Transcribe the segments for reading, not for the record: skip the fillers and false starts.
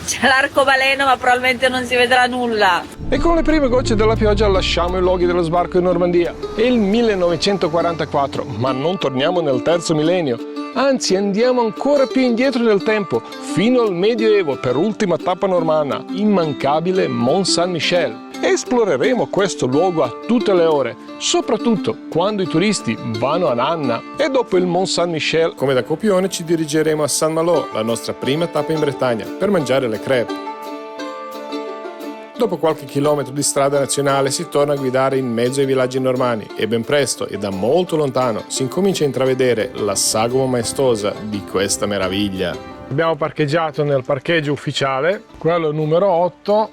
C'è l'arcobaleno, ma probabilmente non si vedrà nulla. E con le prime gocce della pioggia lasciamo i luoghi dello sbarco in Normandia. È il 1944, ma non torniamo nel terzo millennio. Anzi, andiamo ancora più indietro nel tempo, fino al Medioevo, per ultima tappa normanna, immancabile Mont Saint-Michel. Esploreremo questo luogo a tutte le ore, soprattutto quando i turisti vanno a Nanna. E dopo il Mont Saint-Michel, come da copione, ci dirigeremo a Saint-Malo, la nostra prima tappa in Bretagna, per mangiare le crêpes. Dopo qualche chilometro di strada nazionale si torna a guidare in mezzo ai villaggi normanni e ben presto e da molto lontano si incomincia a intravedere la sagoma maestosa di questa meraviglia. Abbiamo parcheggiato nel parcheggio ufficiale, quello numero 8,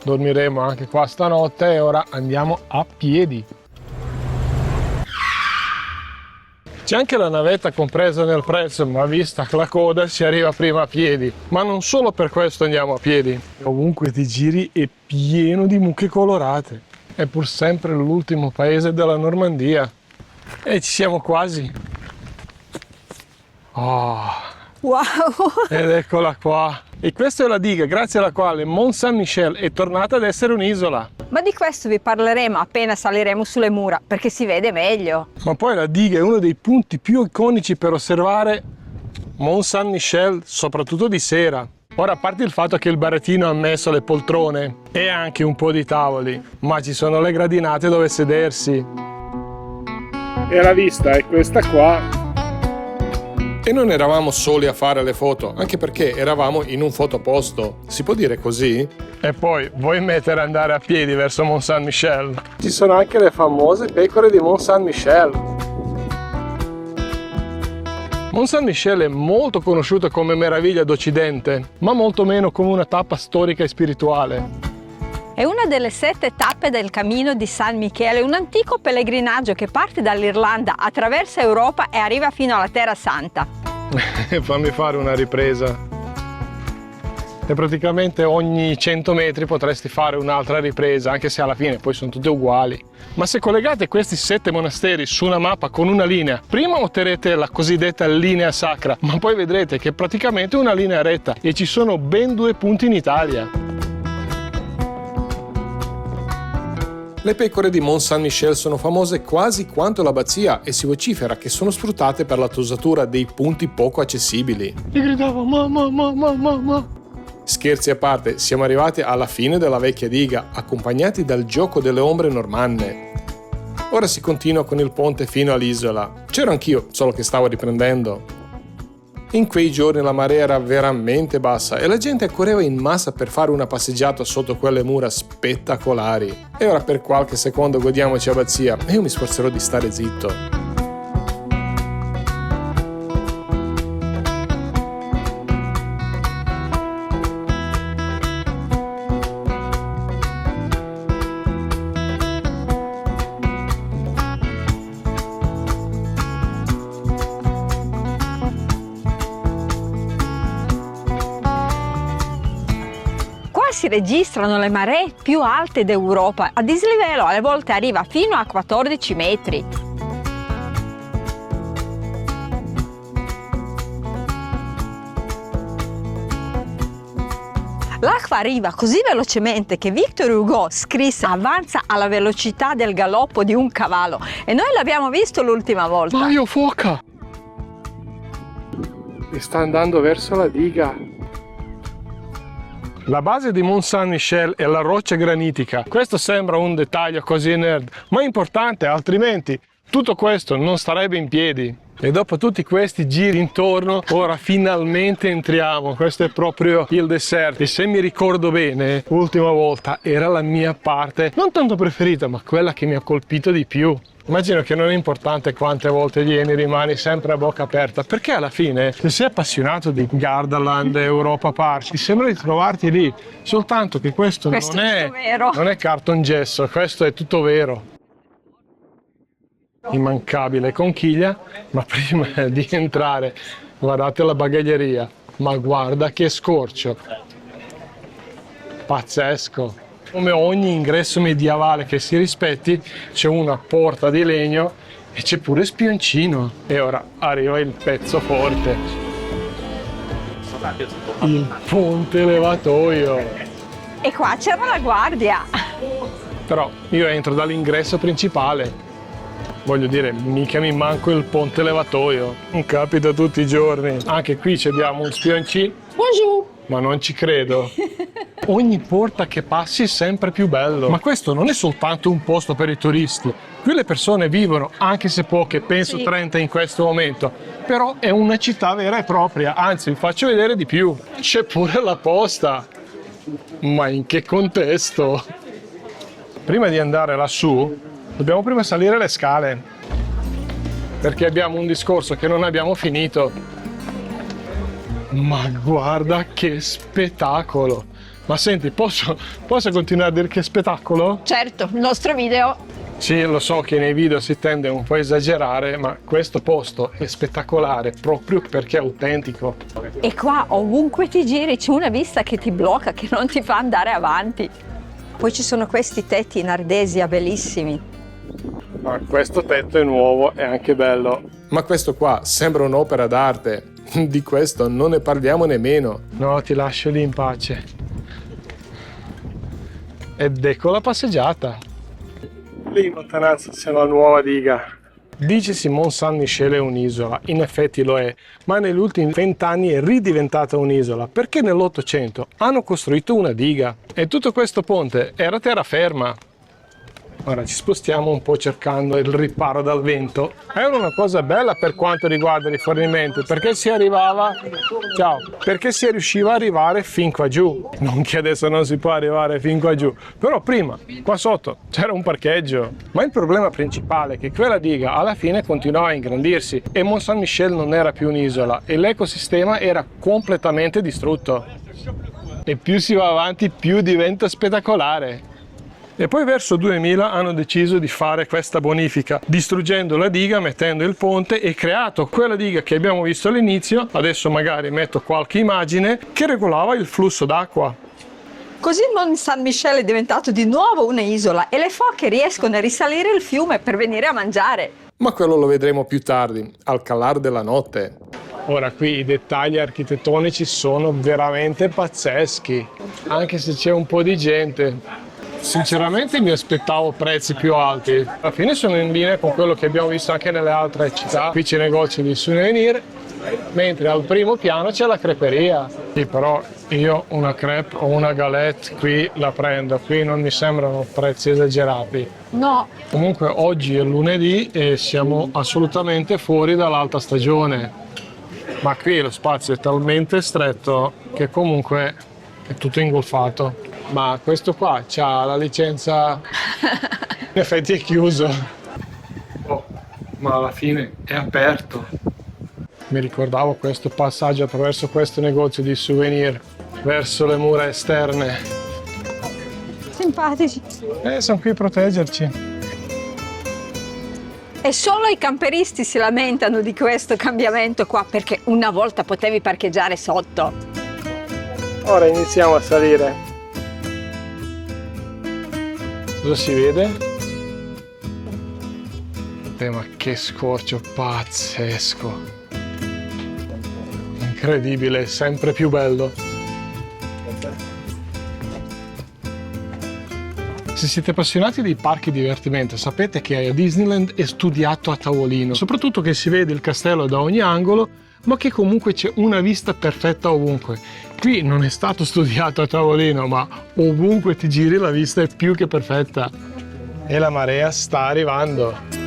dormiremo anche qua stanotte e ora andiamo a piedi. C'è anche la navetta compresa nel prezzo, ma vista la coda si arriva prima a piedi. Ma non solo per questo andiamo a piedi. Ovunque ti giri è pieno di mucche colorate. È pur sempre l'ultimo paese della Normandia. E ci siamo quasi. Oh. Wow! Ed eccola qua. E questa è la diga grazie alla quale Mont Saint-Michel è tornata ad essere un'isola. Ma di questo vi parleremo appena saliremo sulle mura, perché si vede meglio. Ma poi la diga è uno dei punti più iconici per osservare Mont Saint-Michel, soprattutto di sera. Ora, a parte il fatto che il barettino ha messo le poltrone e anche un po' di tavoli, ma ci sono le gradinate dove sedersi. E la vista è questa qua. E non eravamo soli a fare le foto, anche perché eravamo in un fotoposto. Si può dire così? E poi, vuoi mettere andare a piedi verso Mont Saint-Michel? Ci sono anche le famose pecore di Mont Saint-Michel. Mont Saint-Michel è molto conosciuto come meraviglia d'Occidente, ma molto meno come una tappa storica e spirituale. È una delle 7 tappe del Cammino di San Michele, un antico pellegrinaggio che parte dall'Irlanda, attraversa Europa e arriva fino alla Terra Santa. Fammi fare una ripresa. E praticamente ogni 100 metri potresti fare un'altra ripresa, anche se alla fine poi sono tutte uguali. Ma se collegate questi 7 monasteri su una mappa con una linea, prima otterrete la cosiddetta linea sacra, ma poi vedrete che è praticamente una linea retta e ci sono ben 2 punti in Italia. Le pecore di Mont Saint-Michel sono famose quasi quanto l'abbazia e si vocifera che sono sfruttate per la tosatura dei punti poco accessibili. E gridavo mamma. Scherzi a parte, siamo arrivati alla fine della vecchia diga, accompagnati dal gioco delle ombre normanne. Ora si continua con il ponte fino all'isola. C'ero anch'io, solo che stavo riprendendo. In quei giorni la marea era veramente bassa e la gente accorreva in massa per fare una passeggiata sotto quelle mura spettacolari. E ora per qualche secondo godiamoci abbazia e io mi sforzerò di stare zitto. Si registrano le maree più alte d'Europa, a dislivello alle volte arriva fino a 14 metri. L'acqua arriva così velocemente che Victor Hugo scrisse avanza alla velocità del galoppo di un cavallo e noi l'abbiamo visto l'ultima volta. Maio foca! E sta andando verso la diga. La base di Mont Saint-Michel è la roccia granitica. Questo sembra un dettaglio così nerd, ma è importante, altrimenti tutto questo non starebbe in piedi. E dopo tutti questi giri intorno, ora finalmente entriamo. Questo è proprio il dessert. E se mi ricordo bene, l'ultima volta era la mia parte, non tanto preferita, ma quella che mi ha colpito di più. Immagino che non è importante quante volte vieni, rimani sempre a bocca aperta, perché alla fine, se sei appassionato di Gardaland, Europa Park, ti sembra di trovarti lì, soltanto che questo non è cartongesso, questo è tutto vero. Immancabile conchiglia, ma prima di entrare, guardate la bagaglieria, ma guarda che scorcio, pazzesco. Come ogni ingresso medievale che si rispetti, c'è una porta di legno e c'è pure spioncino. E ora arriva il pezzo forte. Il ponte levatoio. E qua c'era la guardia. Però io entro dall'ingresso principale. Voglio dire, mica mi manco il ponte levatoio. Non capita tutti i giorni. Anche qui abbiamo un spioncino. Bonjour. Ma non ci credo. Ogni porta che passi è sempre più bello. Ma questo non è soltanto un posto per i turisti. Qui le persone vivono, anche se poche, penso 30 in questo momento. Però è una città vera e propria. Anzi, vi faccio vedere di più. C'è pure la posta. Ma in che contesto? Prima di andare lassù, dobbiamo prima salire le scale. Perché abbiamo un discorso che non abbiamo finito. Ma guarda che spettacolo! Ma senti, posso continuare a dire che spettacolo? Certo, il nostro video. Sì, lo so che nei video si tende un po' a esagerare, ma questo posto è spettacolare proprio perché è autentico. E qua ovunque ti giri c'è una vista che ti blocca, che non ti fa andare avanti. Poi ci sono questi tetti in ardesia bellissimi. Ma questo tetto è nuovo e anche bello. Ma questo qua sembra un'opera d'arte. Di questo non ne parliamo nemmeno. No, ti lascio lì in pace. Ed ecco la passeggiata. Lì in lontananza c'è la nuova diga. Dicesi Mont Saint-Michel è un'isola, in effetti lo è, ma negli ultimi 20 anni è ridiventata un'isola perché nell'800 hanno costruito una diga e tutto questo ponte era terraferma. Ora ci spostiamo un po' cercando il riparo dal vento. Era una cosa bella per quanto riguarda i rifornimenti, perché si arrivava, perché si riusciva ad arrivare fin qua giù. Non che adesso non si può arrivare fin qua giù, però prima, qua sotto, c'era un parcheggio. Ma il problema principale è che quella diga alla fine continuava a ingrandirsi e Mont Saint-Michel non era più un'isola e l'ecosistema era completamente distrutto. E più si va avanti, più diventa spettacolare. E poi verso 2000 hanno deciso di fare questa bonifica, distruggendo la diga, mettendo il ponte e creato quella diga che abbiamo visto all'inizio, adesso magari metto qualche immagine, che regolava il flusso d'acqua. Così Mont Saint-Michel è diventato di nuovo un'isola e le foche riescono a risalire il fiume per venire a mangiare. Ma quello lo vedremo più tardi, al calar della notte. Ora qui i dettagli architettonici sono veramente pazzeschi, anche se c'è un po' di gente. Sinceramente mi aspettavo prezzi più alti. Alla fine sono in linea con quello che abbiamo visto anche nelle altre città. Qui c'è negozi di souvenir, mentre al primo piano c'è la creperia. Sì, però io una crepe o una galette qui la prendo. Qui non mi sembrano prezzi esagerati. No. Comunque oggi è lunedì e siamo assolutamente fuori dall'alta stagione. Ma qui lo spazio è talmente stretto che comunque è tutto ingolfato. Ma questo qua c'ha la licenza, in effetti è chiuso. Oh, ma alla fine è aperto. Mi ricordavo questo passaggio attraverso questo negozio di souvenir verso le mura esterne. Simpatici. Sono qui a proteggerci. E solo i camperisti si lamentano di questo cambiamento qua perché una volta potevi parcheggiare sotto. Ora iniziamo a salire. Cosa si vede? Ma che scorcio pazzesco! Incredibile, sempre più bello. Se siete appassionati dei parchi divertimento, sapete che a Disneyland è studiato a tavolino, soprattutto che si vede il castello da ogni angolo, ma che comunque c'è una vista perfetta ovunque. Qui non è stato studiato a tavolino, ma ovunque ti giri la vista è più che perfetta. E la marea sta arrivando. Si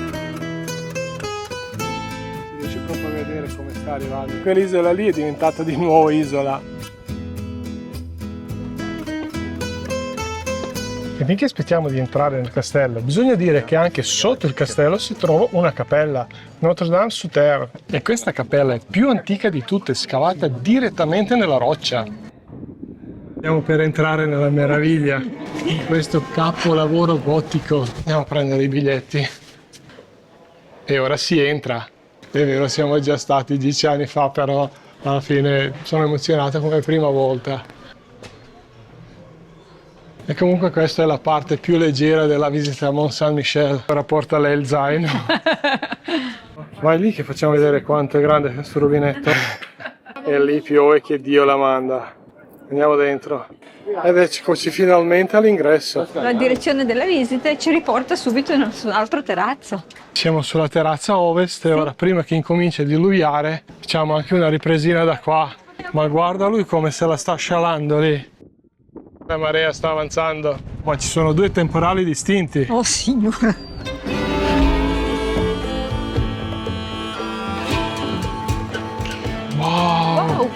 riesce proprio a vedere come sta arrivando. Quell'isola lì è diventata di nuovo isola. E finché aspettiamo di entrare nel castello, bisogna dire che anche sotto il castello si trova una cappella, Notre-Dame-sous-Terre. E questa cappella è più antica di tutte, scavata direttamente nella roccia. Stiamo per entrare nella meraviglia, in questo capolavoro gotico. Andiamo a prendere i biglietti. E ora si entra. È vero, siamo già stati 10 anni fa, però alla fine sono emozionato come prima volta. E comunque questa è la parte più leggera della visita a Mont Saint-Michel. Ora porta lei il zaino. Vai lì che facciamo vedere quanto è grande questo rubinetto. E lì piove che Dio la manda. Andiamo dentro. Ed eccoci finalmente all'ingresso. La direzione delle visite ci riporta subito su un altro terrazzo. Siamo sulla terrazza ovest e ora, prima che incominci a diluviare, facciamo anche una ripresina da qua. Ma guarda lui come se la sta scialando lì. La marea sta avanzando. Ma ci sono due temporali distinti. Oh signore! Wow!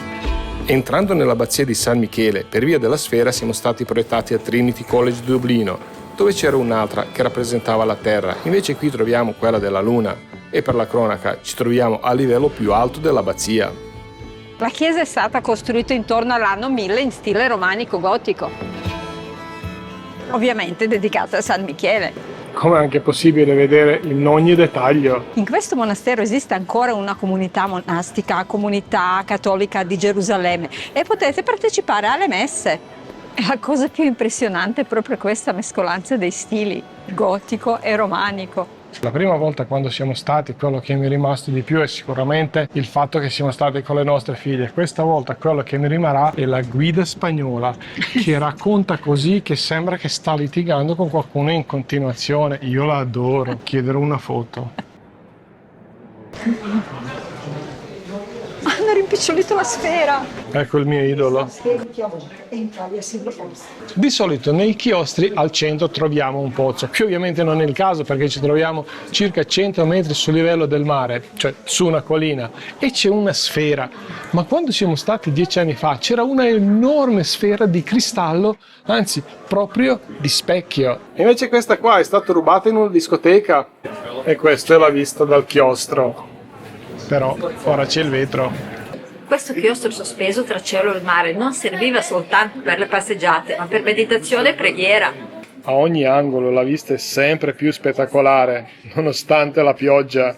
Entrando nell'abbazia di San Michele, per via della sfera siamo stati proiettati a Trinity College di Dublino, dove c'era un'altra che rappresentava la Terra, invece qui troviamo quella della Luna. E per la cronaca ci troviamo a livello più alto dell'abbazia. La chiesa è stata costruita intorno all'anno 1000 in stile romanico-gotico, ovviamente dedicata a San Michele. Come è anche possibile vedere in ogni dettaglio. In questo monastero esiste ancora una comunità monastica, comunità cattolica di Gerusalemme, e potete partecipare alle messe. E la cosa più impressionante è proprio questa mescolanza dei stili, gotico e romanico. La prima volta quando siamo stati, quello che mi è rimasto di più è sicuramente il fatto che siamo stati con le nostre figlie. Questa volta quello che mi rimarrà è la guida spagnola, che racconta così che sembra che sta litigando con qualcuno in continuazione. Io la adoro, chiederò una foto. Hanno rimpicciolito la sfera! Ecco il mio idolo. Di solito nei chiostri al centro troviamo un pozzo. Qui ovviamente non è il caso perché ci troviamo circa 100 metri sul livello del mare, cioè su una collina, e c'è una sfera. Ma quando siamo stati 10 anni fa c'era una enorme sfera di cristallo, anzi proprio di specchio. Invece questa qua è stata rubata in una discoteca e questa è la vista dal chiostro. Però ora c'è il vetro. Questo chiostro sospeso tra cielo e mare non serviva soltanto per le passeggiate, ma per meditazione e preghiera. A ogni angolo la vista è sempre più spettacolare, nonostante la pioggia.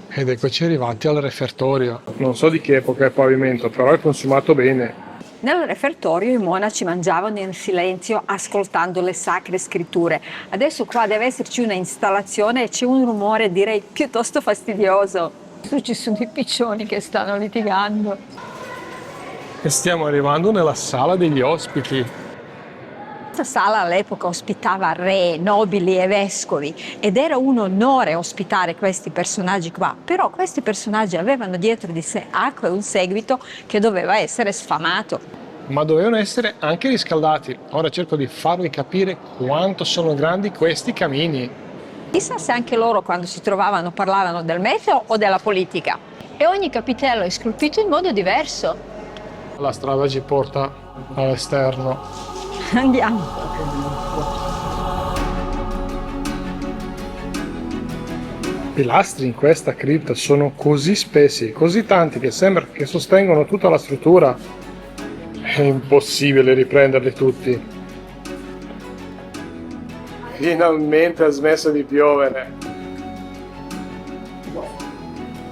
Ed eccoci arrivati al refertorio. Non so di che epoca è il pavimento, però è consumato bene. Nel refertorio i monaci mangiavano in silenzio ascoltando le sacre scritture. Adesso qua deve esserci una installazione e c'è un rumore direi piuttosto fastidioso. Ci sono i piccioni che stanno litigando. E stiamo arrivando nella sala degli ospiti. Questa sala all'epoca ospitava re, nobili e vescovi ed era un onore ospitare questi personaggi qua. Però questi personaggi avevano dietro di sé anche un seguito che doveva essere sfamato. Ma dovevano essere anche riscaldati. Ora cerco di farvi capire quanto sono grandi questi camini. Chissà se anche loro quando si trovavano parlavano del meteo o della politica. E ogni capitello è scolpito in modo diverso. La strada ci porta all'esterno. Andiamo. I pilastri in questa cripta sono così spessi, così tanti che sembra che sostengono tutta la struttura. È impossibile riprenderli tutti. Finalmente ha smesso di piovere.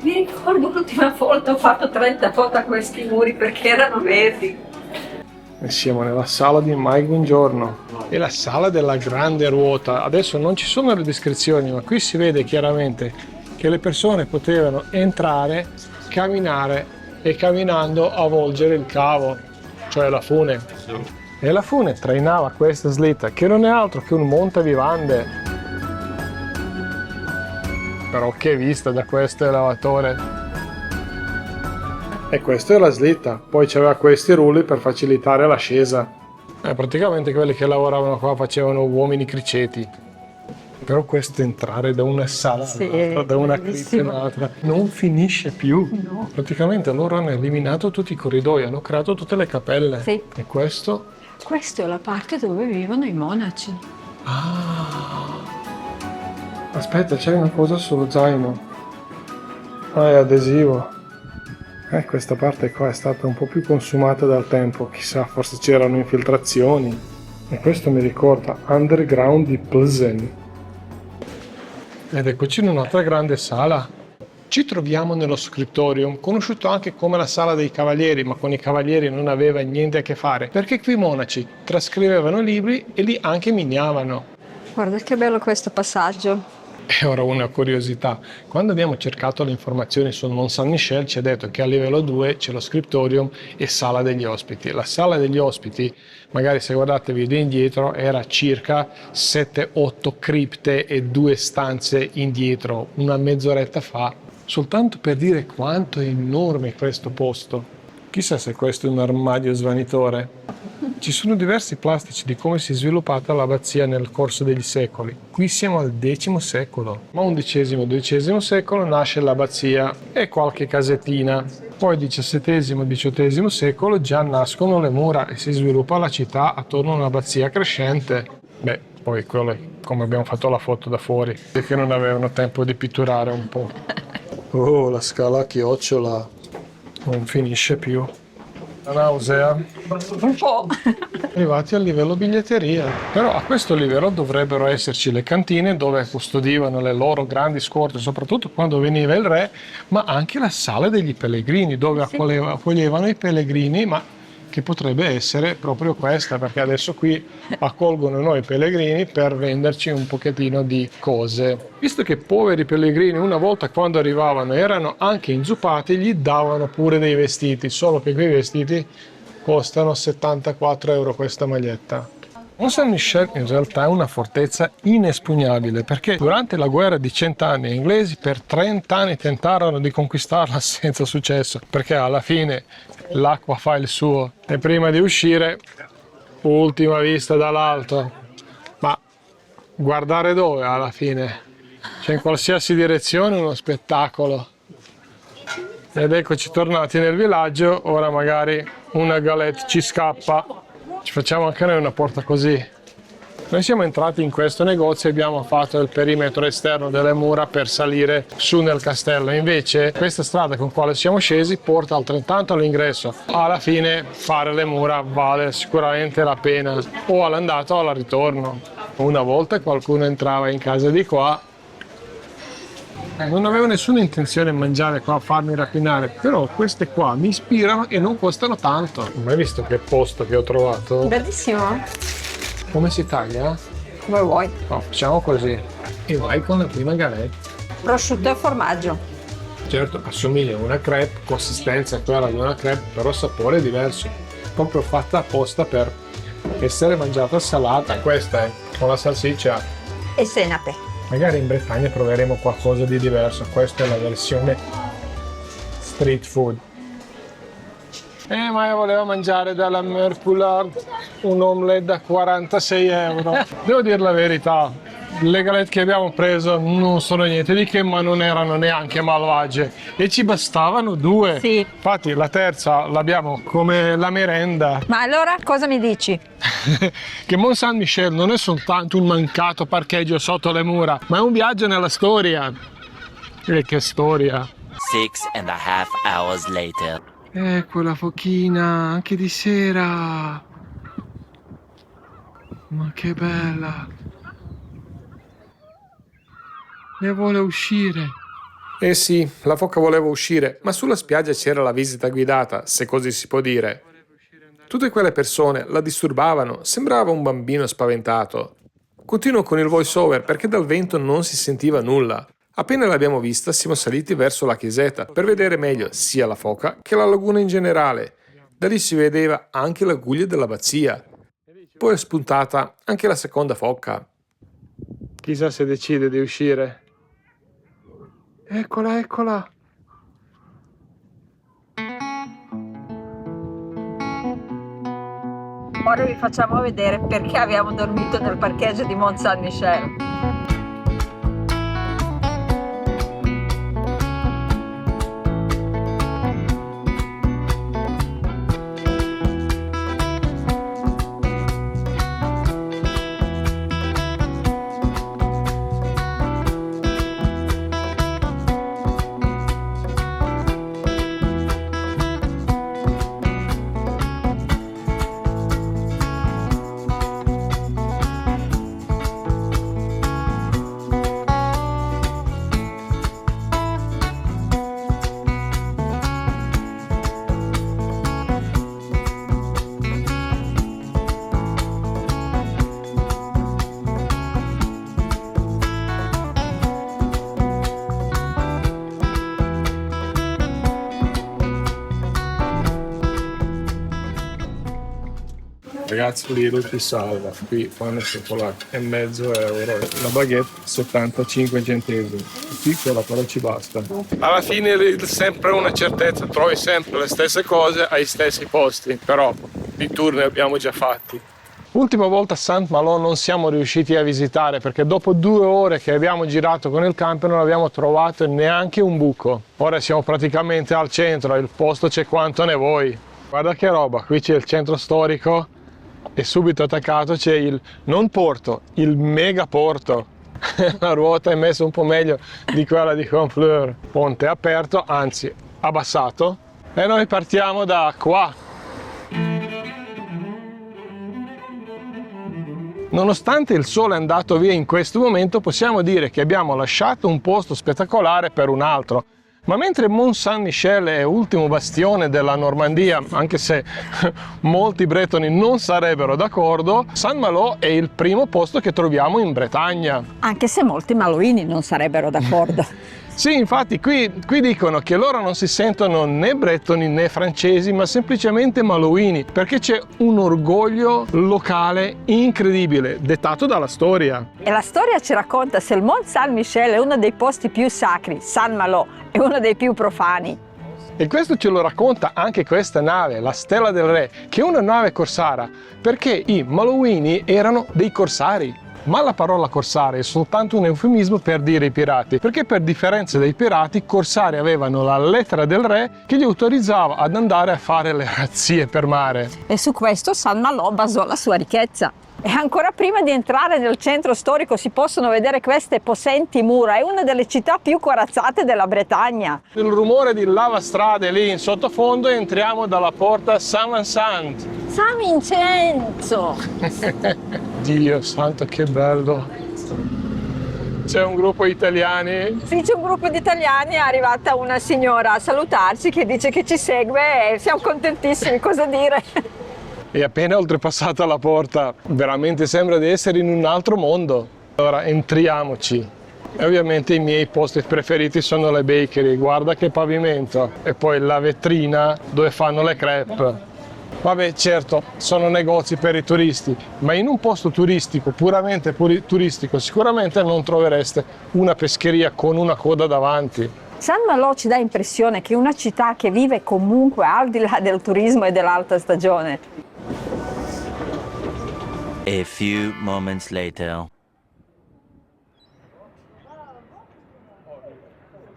Mi ricordo l'ultima volta ho fatto 30 foto a questi muri perché erano verdi. E siamo nella sala di Mike Buongiorno. È la sala della grande ruota. Adesso non ci sono le descrizioni, ma qui si vede chiaramente che le persone potevano entrare, camminare e camminando avvolgere il cavo, cioè la fune. E la fune trainava questa slitta, che non è altro che un montavivande. Però che vista da questo elevatore! E questa è la slitta, poi c'aveva questi rulli per facilitare l'ascesa. Praticamente quelli che lavoravano qua facevano uomini criceti. Però questo entrare da una sala all'altra, da una cripta all'altra, non finisce più. No. Praticamente loro hanno eliminato tutti i corridoi, hanno creato tutte le cappelle. Sì. E questo? Questa è la parte dove vivono i monaci. Ah. Aspetta, c'è una cosa sullo zaino. Ah, è adesivo. Questa parte qua è stata un po' più consumata dal tempo. Chissà, forse c'erano infiltrazioni. E questo mi ricorda Underground di Plzen. Ed eccoci in un'altra grande sala. Ci troviamo nello scriptorium, conosciuto anche come la sala dei cavalieri, ma con i cavalieri non aveva niente a che fare, perché qui i monaci trascrivevano libri e li anche minavano. Guarda che bello questo passaggio. E ora una curiosità, quando abbiamo cercato le informazioni sul Mont Saint-Michel ci ha detto che a livello 2 c'è lo scriptorium e sala degli ospiti. La sala degli ospiti, magari se guardate video indietro, era circa 7-8 cripte e 2 stanze indietro, una mezz'oretta fa, soltanto per dire quanto è enorme questo posto. Chissà se questo è un armadio svanitore. Ci sono diversi plastici di come si è sviluppata l'abbazia nel corso degli secoli. Qui siamo al X secolo, ma XI-XII secolo nasce l'abbazia e qualche casettina. Poi XVII-XVIII secolo già nascono le mura e si sviluppa la città attorno a un'abbazia crescente. Beh, poi quello è come abbiamo fatto la foto da fuori, perché non avevano tempo di pitturare un po'. Oh, la scala a chiocciola non finisce più. La nausea. Un po'. Arrivati al livello biglietteria. Però a questo livello dovrebbero esserci le cantine dove custodivano le loro grandi scorte, soprattutto quando veniva il re, ma anche la sala degli pellegrini dove accoglievano i pellegrini, ma che potrebbe essere proprio questa, perché adesso qui accolgono noi pellegrini per venderci un pochettino di cose. Visto che poveri pellegrini una volta quando arrivavano erano anche inzuppati, gli davano pure dei vestiti, solo che quei vestiti costano 74 euro questa maglietta. Mont Saint-Michel in realtà è una fortezza inespugnabile perché durante la guerra di 100 anni gli inglesi per 30 anni tentarono di conquistarla senza successo, perché alla fine l'acqua fa il suo e prima di uscire ultima vista dall'alto, ma guardare dove alla fine? C'è in qualsiasi direzione uno spettacolo. Ed eccoci tornati nel villaggio, ora magari una galette ci scappa. Ci facciamo anche noi una porta così. Noi siamo entrati in questo negozio e abbiamo fatto il perimetro esterno delle mura per salire su nel castello. Invece questa strada con quale siamo scesi porta altrettanto all'ingresso. Alla fine fare le mura vale sicuramente la pena, o all'andata o al ritorno. Una volta qualcuno entrava in casa di qua. Non avevo nessuna intenzione di mangiare qua, farmi rapinare, però queste qua mi ispirano e non costano tanto. Mai visto che posto che ho trovato? Bellissimo. Come si taglia? Come vuoi. No, facciamo così. E vai con la prima galette. Prosciutto e formaggio. Certo, assomiglia a una crepe, consistenza è quella di una crepe, però sapore è diverso. Proprio fatta apposta per essere mangiata salata. Questa è con la salsiccia. E senape. Magari in Bretagna proveremo qualcosa di diverso. Questa è la versione street food. Ma io volevo mangiare dalla Merculard un omelette da 46 euro. Devo dire la verità, le galette che abbiamo preso non sono niente di che, ma non erano neanche malvagie e ci bastavano 2. Sì. Infatti la terza l'abbiamo come la merenda. Ma allora cosa mi dici? Che Mont Saint-Michel non è soltanto un mancato parcheggio sotto le mura, ma è un viaggio nella storia. E che storia! 6.5 hours later. Ecco la fochina, anche di sera. Ma che bella. Ne vuole uscire. Eh sì, la foca voleva uscire, ma sulla spiaggia c'era la visita guidata, se così si può dire. Tutte quelle persone la disturbavano, sembrava un bambino spaventato. Continuo con il voice over perché dal vento non si sentiva nulla. Appena l'abbiamo vista siamo saliti verso la chiesetta per vedere meglio sia la foca che la laguna in generale. Da lì si vedeva anche la guglia dell'abbazia. Poi è spuntata anche la seconda foca. Chissà se decide di uscire. Eccola, eccola. Ora vi facciamo vedere perché abbiamo dormito nel parcheggio di Mont Saint-Michel. Ragazzi, Lidl ti salva. Qui fanno cioccolato e mezzo euro. La baguette 75 centesimi. Piccola, però ci basta. Alla fine Lidl sempre una certezza, trovi sempre le stesse cose ai stessi posti, però di tour ne abbiamo già fatti. L'ultima volta a Saint-Malo non siamo riusciti a visitare perché dopo 2 ore che abbiamo girato con il camper non abbiamo trovato neanche un buco. Ora siamo praticamente al centro, il posto c'è quanto ne vuoi. Guarda che roba, qui c'è il centro storico e subito attaccato c'è il non porto, il mega porto. La ruota è messa un po' meglio di quella di Honfleur. Ponte aperto, anzi abbassato, e noi partiamo da qua. Nonostante il sole è andato via in questo momento, possiamo dire che abbiamo lasciato un posto spettacolare per un altro. Ma mentre Mont Saint-Michel è ultimo bastione della Normandia, anche se molti bretoni non sarebbero d'accordo, Saint-Malo è il primo posto che troviamo in Bretagna. Anche se molti malouini non sarebbero d'accordo. Sì, infatti qui dicono che loro non si sentono né bretoni né francesi, ma semplicemente malouini, perché c'è un orgoglio locale incredibile, dettato dalla storia. E la storia ci racconta se il Mont Saint-Michel è uno dei posti più sacri, Saint-Malo è uno dei più profani. E questo ce lo racconta anche questa nave, la Stella del Re, che è una nave corsara, perché i malouini erano dei corsari. Ma la parola corsari è soltanto un eufemismo per dire i pirati, perché per differenza dei pirati, i corsari avevano la lettera del re che li autorizzava ad andare a fare le razzie per mare. E su questo Saint-Malo basò la sua ricchezza. E ancora prima di entrare nel centro storico si possono vedere queste possenti mura, è una delle città più corazzate della Bretagna. Il rumore di lavastrade lì in sottofondo, entriamo dalla porta Saint-Vincent. San Vincenzo! Dio santo, che bello! C'è un gruppo italiani. Sì, c'è un gruppo di italiani, è arrivata una signora a salutarci che dice che ci segue e siamo contentissimi, cosa dire? E appena oltrepassata la porta, veramente sembra di essere in un altro mondo. Allora entriamoci. E ovviamente i miei posti preferiti sono le bakery, guarda che pavimento. E poi la vetrina dove fanno le crepe. Vabbè, certo, sono negozi per i turisti, ma in un posto turistico, puramente turistico, sicuramente non trovereste una pescheria con una coda davanti. Saint-Malo ci dà impressione che è una città che vive comunque al di là del turismo e dell'alta stagione. A few moments later.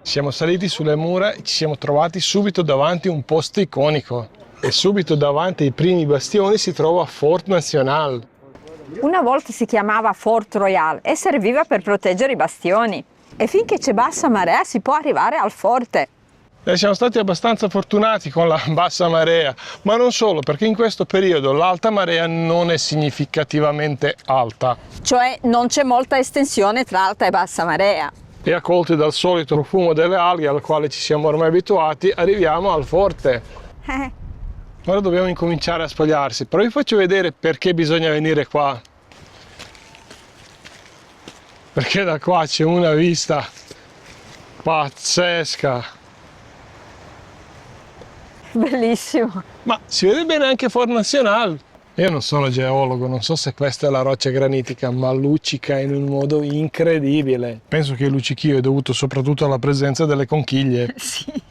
Siamo saliti sulle mura e ci siamo trovati subito davanti un posto iconico. E subito davanti ai primi bastioni si trova Fort National. Una volta si chiamava Fort Royal e serviva per proteggere i bastioni. E finché c'è bassa marea si può arrivare al forte. E siamo stati abbastanza fortunati con la bassa marea, ma non solo, perché in questo periodo l'alta marea non è significativamente alta. Cioè non c'è molta estensione tra alta e bassa marea. E accolti dal solito profumo delle alghe al quale ci siamo ormai abituati, arriviamo al forte. Ora dobbiamo incominciare a spogliarsi, però vi faccio vedere perché bisogna venire qua. Perché da qua c'è una vista pazzesca. Bellissimo. Ma si vede bene anche Fort National. Io non sono geologo, non so se questa è la roccia granitica, ma luccica in un modo incredibile. Penso che il luccichio è dovuto soprattutto alla presenza delle conchiglie. Sì.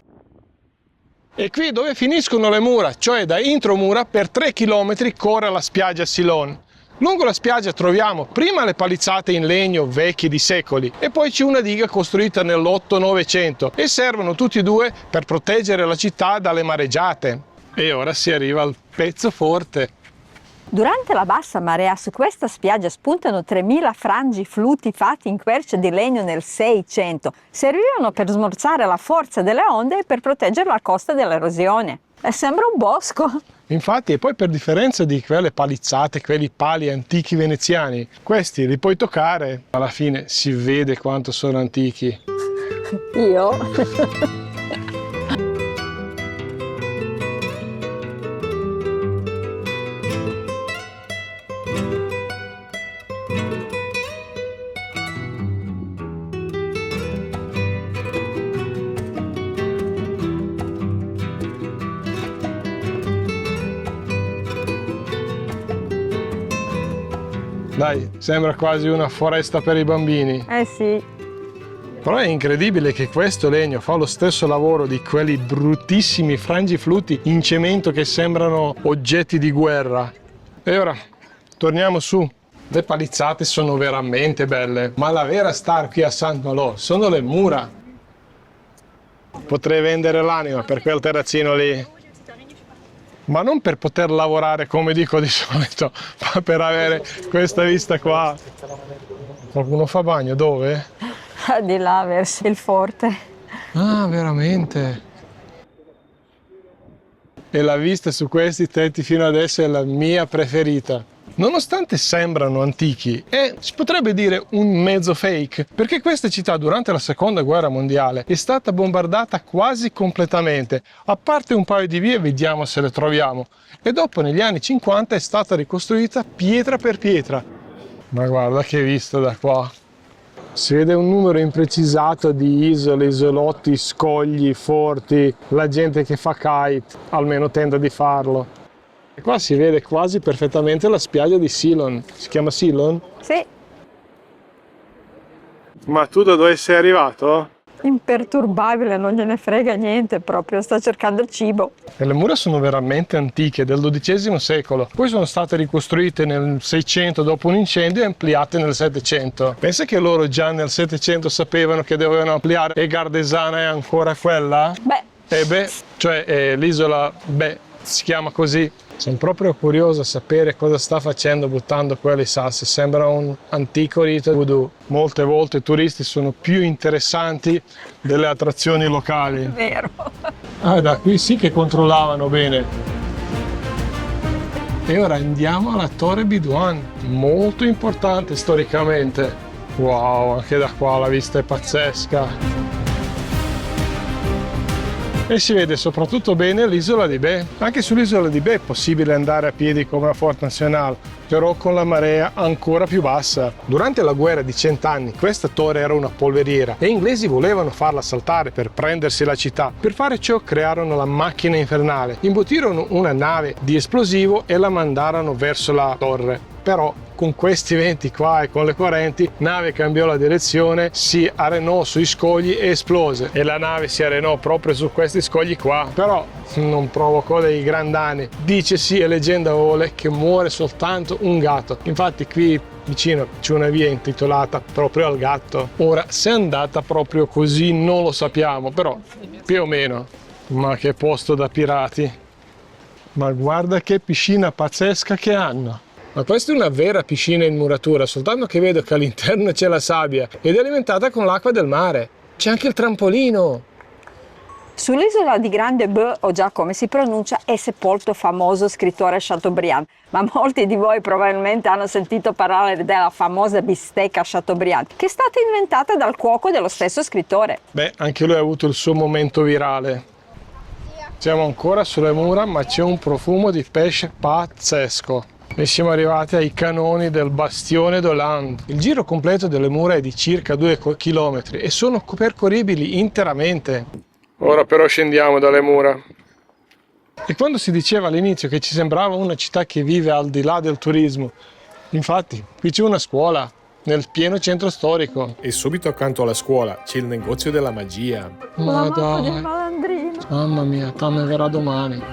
E qui dove finiscono le mura, cioè da Intromura, per 3 km corre la spiaggia Silon. Lungo la spiaggia troviamo prima le palizzate in legno vecchie di secoli e poi c'è una diga costruita nell'8-900 e servono tutti e due per proteggere la città dalle mareggiate. E ora si arriva al pezzo forte. Durante la bassa marea su questa spiaggia spuntano 3000 frangi fluti fatti in quercia di legno nel 600. Servivano per smorzare la forza delle onde e per proteggere la costa dall'erosione. Sembra un bosco. Infatti, e poi per differenza di quelle palizzate, quelli pali antichi veneziani, questi li puoi toccare, alla fine si vede quanto sono antichi. Io? Dai, sembra quasi una foresta per i bambini. Eh sì. Però è incredibile che questo legno fa lo stesso lavoro di quelli bruttissimi frangiflutti in cemento che sembrano oggetti di guerra. E ora, torniamo su. Le palizzate sono veramente belle, ma la vera star qui a Saint Malo sono le mura. Potrei vendere l'anima per quel terrazzino lì. Ma non per poter lavorare come dico di solito, ma per avere questa vista qua. Qualcuno fa bagno? Dove? Di là verso il forte. Ah, veramente? E la vista su questi tetti fino adesso è la mia preferita. Nonostante sembrano antichi, si potrebbe dire un mezzo fake, perché questa città durante la seconda guerra mondiale è stata bombardata quasi completamente, a parte un paio di vie, vediamo se le troviamo, e dopo negli anni 50 è stata ricostruita pietra per pietra. Ma guarda che vista da qua! Si vede un numero imprecisato di isole, isolotti, scogli, forti, la gente che fa kite, almeno tenta di farlo. E qua si vede quasi perfettamente la spiaggia di Ceylon. Si chiama Ceylon? Sì, Ma tu da dove sei arrivato? imperturbabile, non gliene frega niente proprio, sta cercando il cibo. E le mura sono veramente antiche, del XII secolo. Poi sono state ricostruite nel 600 dopo un incendio e ampliate nel 700. Pensa che loro già nel 700 sapevano che dovevano ampliare e Gardesana è ancora quella? Beh, L'isola, si chiama così. Sono proprio curioso a sapere cosa sta facendo buttando quelli sassi. Sembra un antico rito voodoo. Molte volte i turisti sono più interessanti delle attrazioni locali. è vero. Ah, da qui sì che controllavano bene. E ora andiamo alla Torre Bidouin, molto importante storicamente. Wow, anche da qua la vista è pazzesca. E si vede soprattutto bene l'isola di Bé. Anche sull'isola di Bé è possibile andare a piedi come a Fort National, però con la marea ancora più bassa. Durante la guerra di 100 anni questa torre era una polveriera e gli inglesi volevano farla saltare per prendersi la città. Per fare ciò crearono la macchina infernale, imbottirono una nave di esplosivo e la mandarono verso la torre. Però con questi venti qua e con le correnti, la nave cambiò la direzione, si arenò sui scogli e esplose. E la nave si arenò proprio su questi scogli qua. Però non provocò dei gran danni. Dicesi e leggenda vuole che muore soltanto un gatto. Infatti qui vicino c'è una via intitolata proprio al gatto. Ora, se è andata proprio così non lo sappiamo, però più o meno. Ma che posto da pirati. Ma guarda che piscina pazzesca che hanno. Ma questa è una vera piscina in muratura, soltanto che vedo che all'interno c'è la sabbia ed è alimentata con l'acqua del mare. C'è anche il trampolino. Sull'isola di Grande Beu, o già come si pronuncia, è sepolto il famoso scrittore Chateaubriand, ma molti di voi probabilmente hanno sentito parlare della famosa bistecca Chateaubriand, che è stata inventata dal cuoco dello stesso scrittore. Beh, anche lui ha avuto il suo momento virale. Siamo ancora sulle mura, ma c'è un profumo di pesce pazzesco. E siamo arrivati ai canoni del Bastione d'Hollande. Il giro completo delle mura è di circa 2 km e sono percorribili interamente. Ora però scendiamo dalle mura. E quando si diceva all'inizio che ci sembrava una città che vive al di là del turismo, infatti qui c'è una scuola nel pieno centro storico. E subito accanto alla scuola c'è il negozio della magia. Ma dai, malandrino. mamma mia, me verrà domani.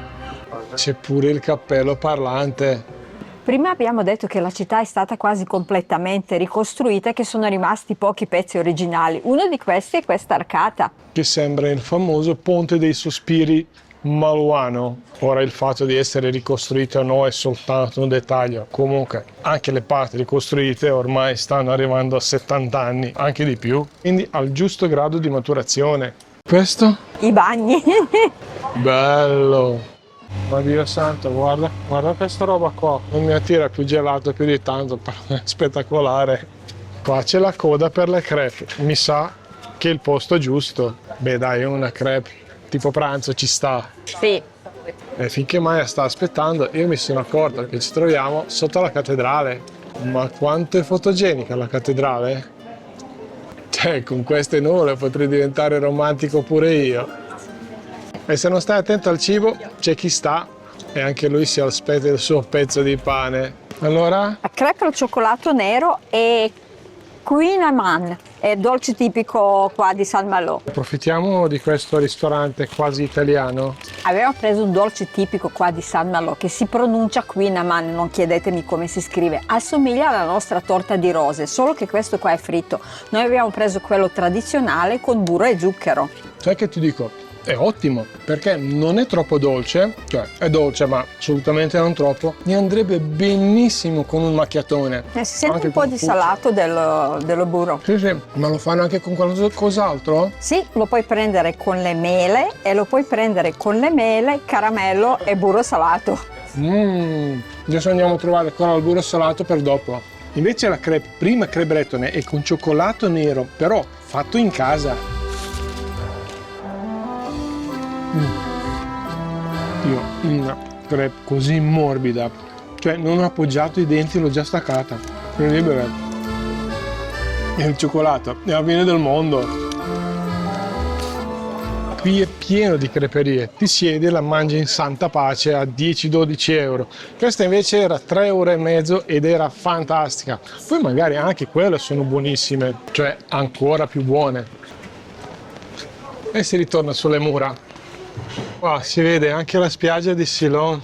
C'è pure il cappello parlante. Prima abbiamo detto che la città è stata quasi completamente ricostruita e che sono rimasti pochi pezzi originali. Uno di questi è questa arcata. Che sembra il famoso Ponte dei Sospiri maluano. Ora il fatto di essere ricostruito o no è soltanto un dettaglio. Comunque anche le parti ricostruite ormai stanno arrivando a 70 anni, anche di più. Quindi al giusto grado di maturazione. Questo? I bagni. Bello! Ma Dio santo, guarda questa roba qua, non mi attira più gelato più di tanto, è spettacolare. Qua c'è la coda per le crepe, mi sa che è il posto giusto. Beh dai, una crepe tipo pranzo ci sta. Sì. E finché Maya sta aspettando, io mi sono accorto che ci troviamo sotto la cattedrale. Ma quanto è fotogenica la cattedrale? Cioè, con queste nuvole potrei diventare romantico pure io. E se non stai attento al cibo, c'è chi sta E anche lui si aspetta il suo pezzo di pane. Allora? La crepe al cioccolato nero e Queen Amman, è dolce tipico qua di San Malo. Approfittiamo di questo ristorante quasi italiano. Avevamo preso un dolce tipico qua di San Malo che si pronuncia Queen Amman, non chiedetemi come si scrive. Assomiglia alla nostra torta di rose, solo che questo qua è fritto. Noi abbiamo preso quello tradizionale con burro e zucchero. Sai che ti dico? È ottimo perché non è troppo dolce, cioè è dolce ma assolutamente non troppo, ne andrebbe benissimo con un macchiatone. Si sente Anche un po' con di fucsia. salato dello burro. Sì, sì, ma lo fanno anche con qualcos'altro? Sì, lo puoi prendere con le mele e lo puoi prendere con le mele, caramello e burro salato. Adesso andiamo a trovare ancora il burro salato per dopo. Invece la crepe, prima crepe bretone è con cioccolato nero, però fatto in casa. Io una crepe così morbida, cioè non ho appoggiato i denti, l'ho già staccata. Incredibile. E il cioccolato è la fine del mondo. Qui è pieno di creperie, ti siedi e la mangi in santa pace a 10-12 euro. Questa invece era 3,5 euro ed era fantastica. Poi magari anche quelle sono buonissime, cioè ancora più buone. E si ritorna sulle mura. Qua si vede anche la spiaggia di Silon.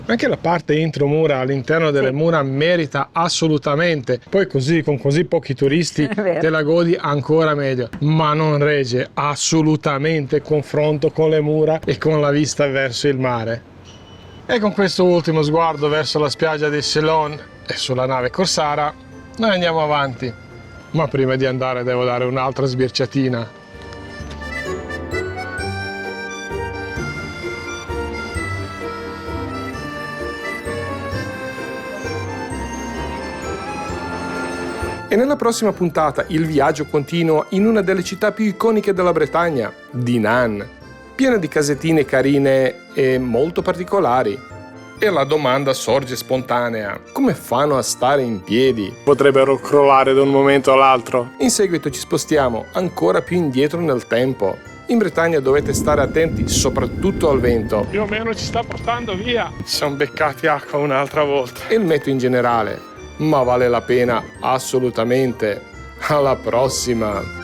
Anche la parte intramura all'interno delle mura merita assolutamente. Poi così, con così pochi turisti, te la godi ancora meglio. Ma non regge assolutamente confronto con le mura e con la vista verso il mare. E con questo ultimo sguardo verso la spiaggia di Silon e sulla nave corsara, noi andiamo avanti. Ma prima di andare devo dare un'altra sbirciatina. E nella prossima puntata il viaggio continua in una delle città più iconiche della Bretagna, Dinan, piena di casettine carine e molto particolari. E la domanda sorge spontanea: come fanno a stare in piedi? Potrebbero crollare da un momento all'altro. In seguito ci spostiamo ancora più indietro nel tempo. In Bretagna dovete stare attenti soprattutto al vento. Più o meno ci sta portando via. Siamo beccati acqua un'altra volta. E il meteo in generale. Ma vale la pena assolutamente. Alla prossima!